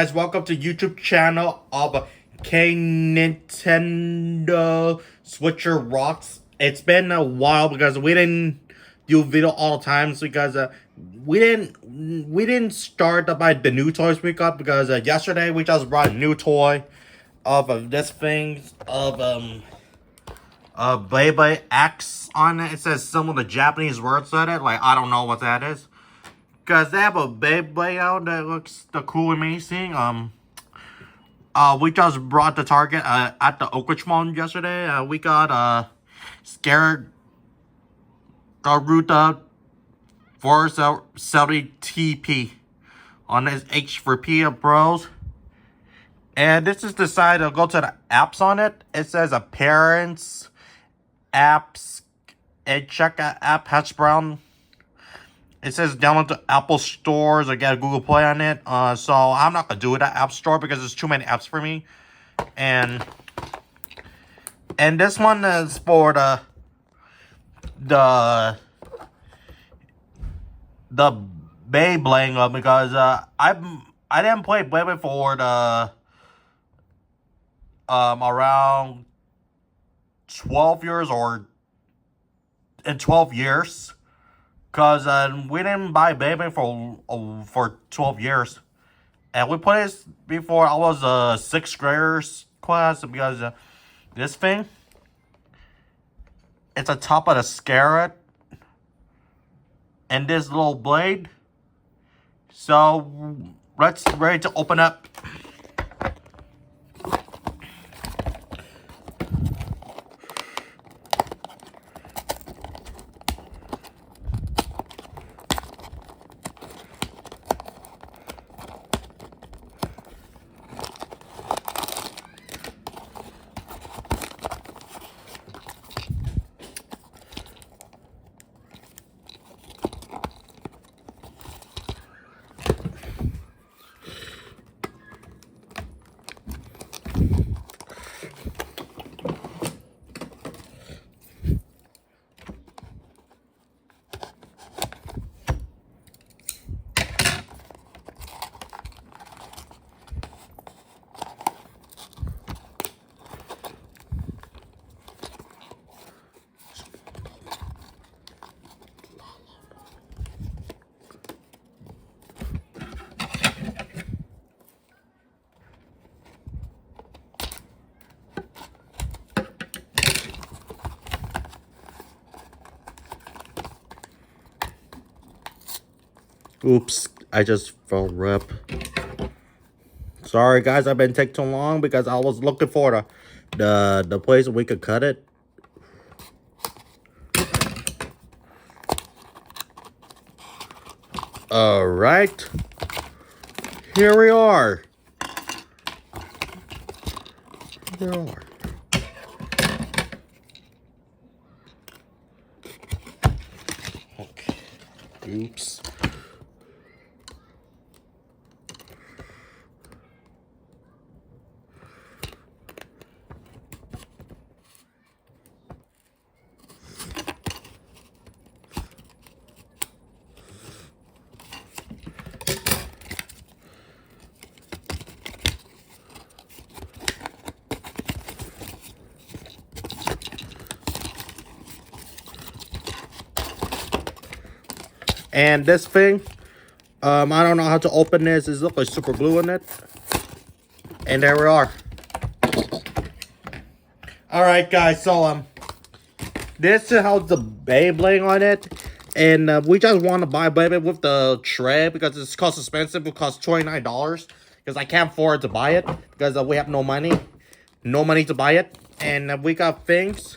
Guys, welcome to YouTube channel of K Nintendo Switcher Rocks. It's been a while because we didn't do video all the times because we didn't start to buy the new toys we got because yesterday we just brought a new toy of this thing of Beyblade X on it. It says some of the Japanese words on it, like I don't know what that is. Because they have a Beyblade out that looks the cool amazing. We just brought the Target at the Oak Ridge Mall yesterday. We got Scared Garuda 470 TP on this H for P of Bros. And this is the side to go to the apps on it. It says appearance, apps, and check out app hash brown. It says download the Apple stores or get a Google Play on it. So I'm not gonna do it at App Store because there's too many apps for me. And this one is for the Beyblade because I didn't play Beyblade for the around 12 years or in 12 years. Because we didn't buy Beyblade for 12 years. And we played this before I was a 6th graders class. Because this thing, it's a top of the Scarlet. And this little blade. So, let's ready to open up. Oops, I just fell rip. Sorry guys, I've been taking too long because I was looking for the place we could cut it. Alright. Here we are. Here we are. Okay. Oops. And this thing, I don't know how to open this. It looks like super glue in it. And there we are. Alright guys, so this is how the Beyblade on it. And we just want to buy Beyblade with the tray because it's cost expensive. It costs $29 because I can't afford to buy it because we have no money. No money to buy it. And we got things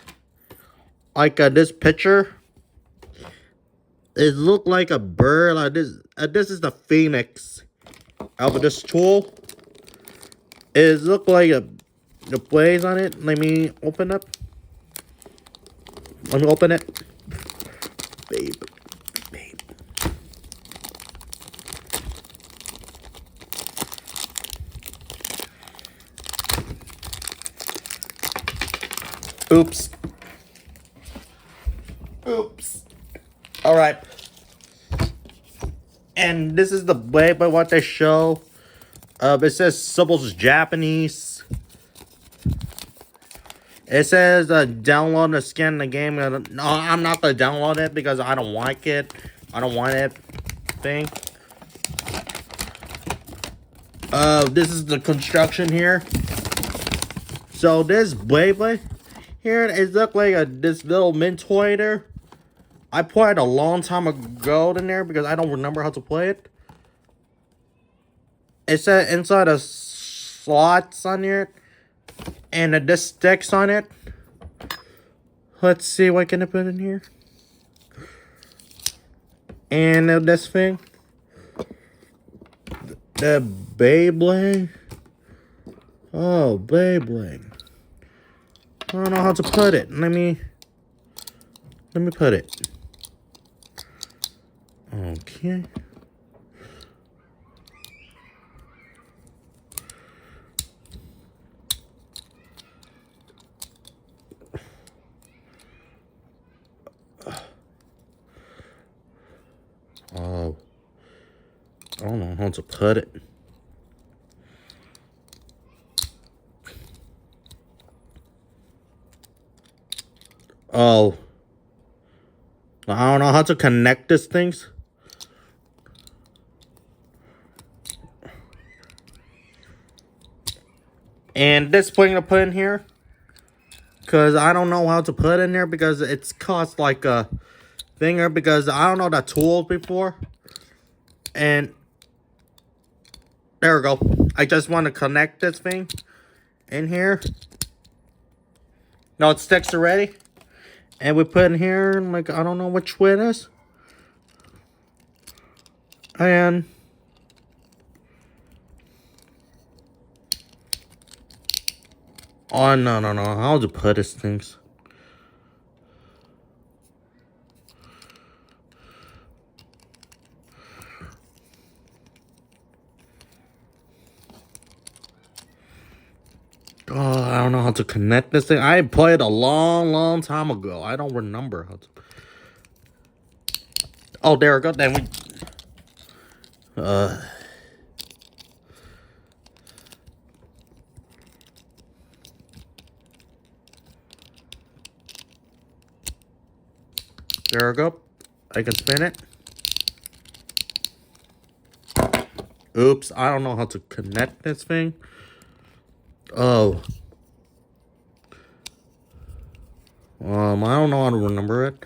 like this picture. It looked like a bird, like this. This is the Phoenix out of this tool. It looked like the blades on it. Let me open up. Let me open it. Babe. Oops. Oops. Alright. And this is the way by what they show. It says symbols is Japanese. It says download and scan the game. No, I'm not gonna download it because I don't like it. I don't want it thing. This is the construction here. So this Beyblade here, it looks like this little mint toy there. I played it a long time ago in there because I don't remember how to play it. It said inside a slots on here, and this sticks on it. Let's see what can I put in here. And this thing, the Beyblade. Oh, Beyblade. I don't know how to put it. Let me put it. Okay. Oh. I don't know how to put it. Oh. I don't know how to connect these things. And this thing to put in here, because I don't know how to put in there because it's cost like a finger because I don't know the tools before. And there we go. I just want to connect this thing in here. No, it sticks already. And we put in here, like, I don't know which way it is. And oh, no. How to put these things? Oh, I don't know how to connect this thing. I played a long time ago. I don't remember how to. Oh, there we go. Then we. There we go. I can spin it. Oops, I don't know how to connect this thing. Oh. I don't know how to remember it.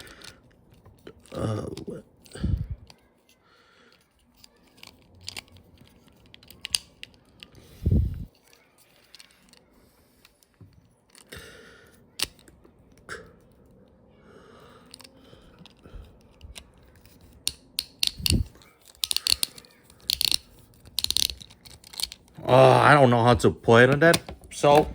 I don't know how to play it on that. So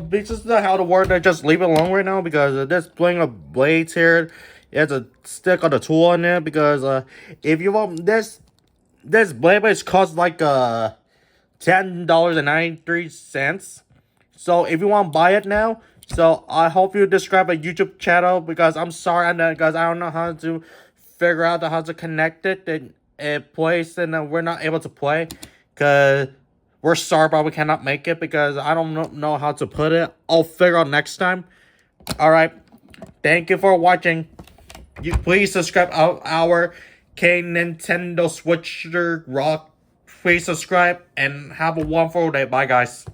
this is not how to work. I just leave it alone right now because this playing of blades here. It has a stick on the tool on there because if you want this blade costs like $10.93. So if you want to buy it now, so I hope you describe a YouTube channel because I'm sorry because I don't know how to figure out how to connect it and place and we're not able to play because we're sorry but we cannot make it because I don't know how to put it. I'll figure out next time. Alright, thank you for watching. Please subscribe our K Nintendo Switcher Rock. Please subscribe and have a wonderful day. Bye guys.